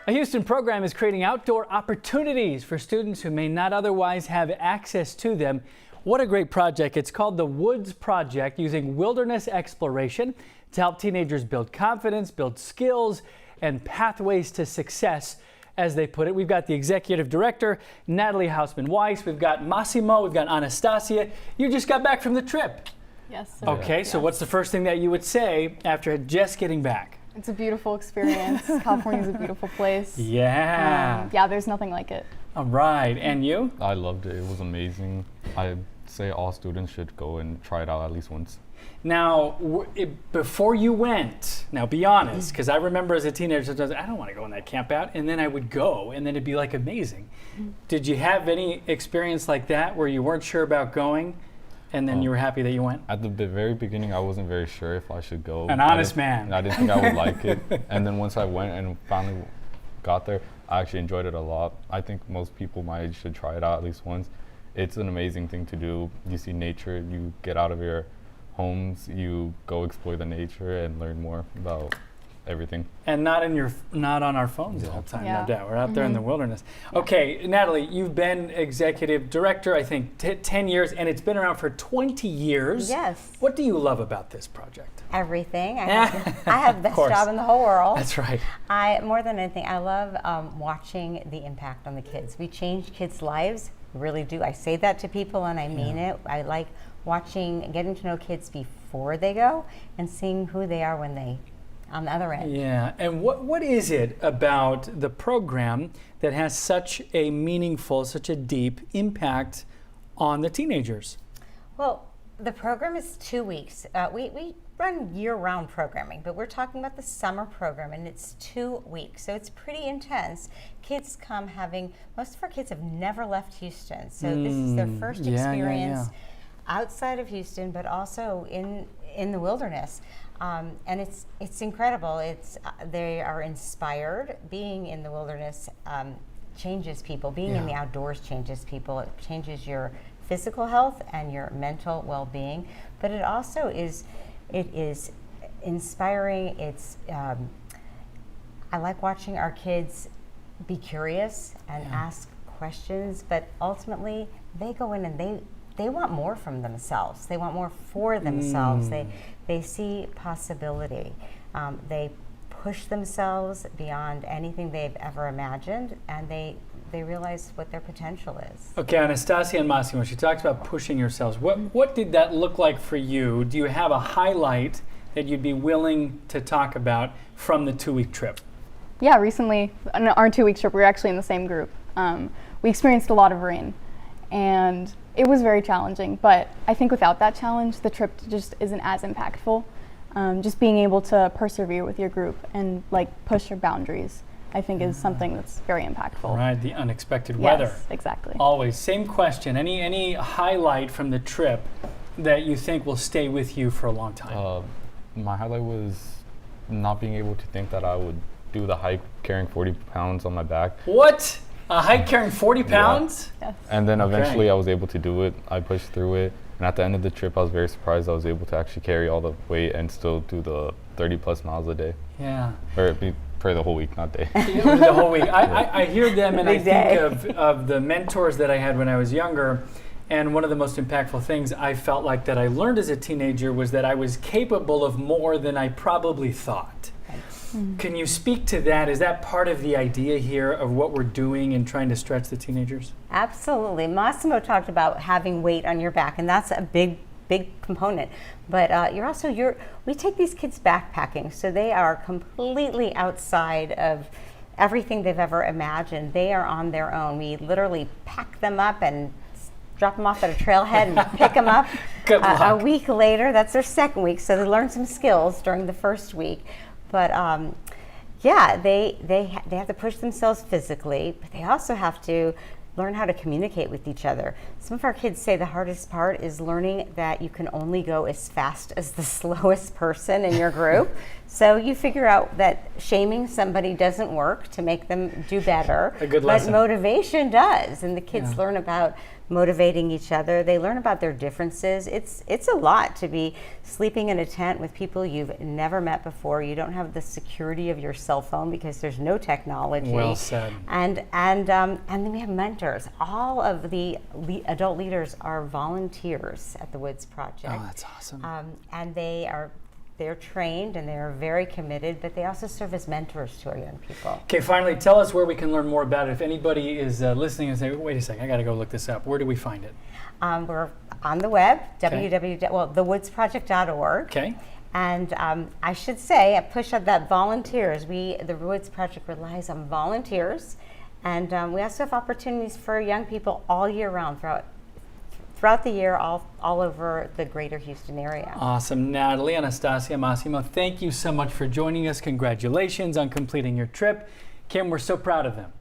A Houston program is creating outdoor opportunities for students who may not otherwise have access to them. What a great project. It's called the Woods Project, using wilderness exploration to help teenagers build confidence, build skills, and pathways to success, as they put it. We've got the executive director, Natalie Hausman-Weiss. We've got Massimo. We've got Anastasia. You just got back from the trip. Yes, sir. Okay, so what's the first thing that you would say after just getting back? It's a beautiful experience. California's a beautiful place. Yeah. Yeah, there's nothing like it. All right, and you? I loved it. It was amazing. I'd say all students should go and try it out at least once. Now, before you went, now be honest, because I remember as a teenager, sometimes I don't want to go on that camp out, and then I would go, and then it'd be like amazing. Did you have any experience like that where you weren't sure about going, and then you were happy that you went? At the very beginning, I wasn't very sure if I should go. An honest man. I didn't think I would like it. And then once I went and finally got there, I actually enjoyed it a lot. I think most people my age should try it out at least once. It's an amazing thing to do. You see nature, you get out of your homes, you go explore the nature and learn more about everything. And not on our phones all the time, no doubt. We're out there in the wilderness. Yeah. Okay, Natalie, you've been executive director, I think, 10 years, and it's been around for 20 years. Yes. What do you love about this project? Everything. I have the best job in the whole world. That's right. More than anything, I love watching the impact on the kids. We change kids' lives, we really do. I say that to people and I mean it. I like getting to know kids before they go and seeing who they are when they on the other end. Yeah, and what is it about the program that has such a meaningful, such a deep impact on the teenagers? Well, the program is 2 weeks. We run year-round programming, but we're talking about the summer program, and it's 2 weeks, so it's pretty intense. Kids come most of our kids have never left Houston, so this is their first experience outside of Houston, but also in the wilderness. And it's incredible. They are inspired. Being in the wilderness changes people. Being in the outdoors changes people. It changes your physical health and your mental well-being. But it also is inspiring. I like watching our kids be curious and ask questions. But ultimately, they go in and they want more from themselves. They want more for themselves. They see possibility. They push themselves beyond anything they've ever imagined, and they realize what their potential is. Okay, Anastasia and Massimo, she talks about pushing yourselves. What did that look like for you? Do you have a highlight that you'd be willing to talk about from the 2-week trip? Yeah, recently on our 2-week trip, we were actually in the same group. We experienced a lot of rain, and it was very challenging, but I think without that challenge, the trip just isn't as impactful. Just being able to persevere with your group and push your boundaries, I think is something that's very impactful. Right, the unexpected weather. Yes, exactly. Always. Same question. Any highlight from the trip that you think will stay with you for a long time? My highlight was not being able to think that I would do the hike carrying 40 pounds on my back. What? A hike carrying 40 pounds? Yes. And then eventually I was able to do it. I pushed through it. And at the end of the trip, I was very surprised I was able to actually carry all the weight and still do the 30 plus miles a day. Yeah. Or for the whole week, not day. The whole week. I hear them and I think of the mentors that I had when I was younger. And one of the most impactful things I felt like that I learned as a teenager was that I was capable of more than I probably thought. Can you speak to that? Is that part of the idea here of what we're doing and trying to stretch the teenagers? Absolutely. Massimo talked about having weight on your back, and that's a big component. But we take these kids backpacking, so they are completely outside of everything they've ever imagined. They are on their own. We literally pack them up and drop them off at a trailhead and pick them up. A week later. That's their second week, so they learn some skills during the first week. But they have to push themselves physically, but they also have to learn how to communicate with each other. Some of our kids say the hardest part is learning that you can only go as fast as the slowest person in your group. So you figure out that shaming somebody doesn't work to make them do better. A good lesson. But motivation does, and the kids learn about motivating each other. They learn about their differences. It's a lot to be sleeping in a tent with people you've never met before. You don't have the security of your cell phone because there's no technology. Well said. And then we have mentors. All of the adult leaders are volunteers at the Woods Project. Oh, that's awesome. And they're trained and they're very committed, but they also serve as mentors to our young people. Okay, finally, tell us where we can learn more about it. If anybody is listening and saying, wait a second, I got to go look this up. Where do we find it? We're on the web, Okay. thewoodsproject.org. Okay. And I should say, I push up that volunteers. The Woods Project relies on volunteers. And we also have opportunities for young people all year round, throughout the year, all over the greater Houston area. Awesome. Natalie, Anastasia, Massimo, thank you so much for joining us. Congratulations on completing your trip. Kim, we're so proud of them.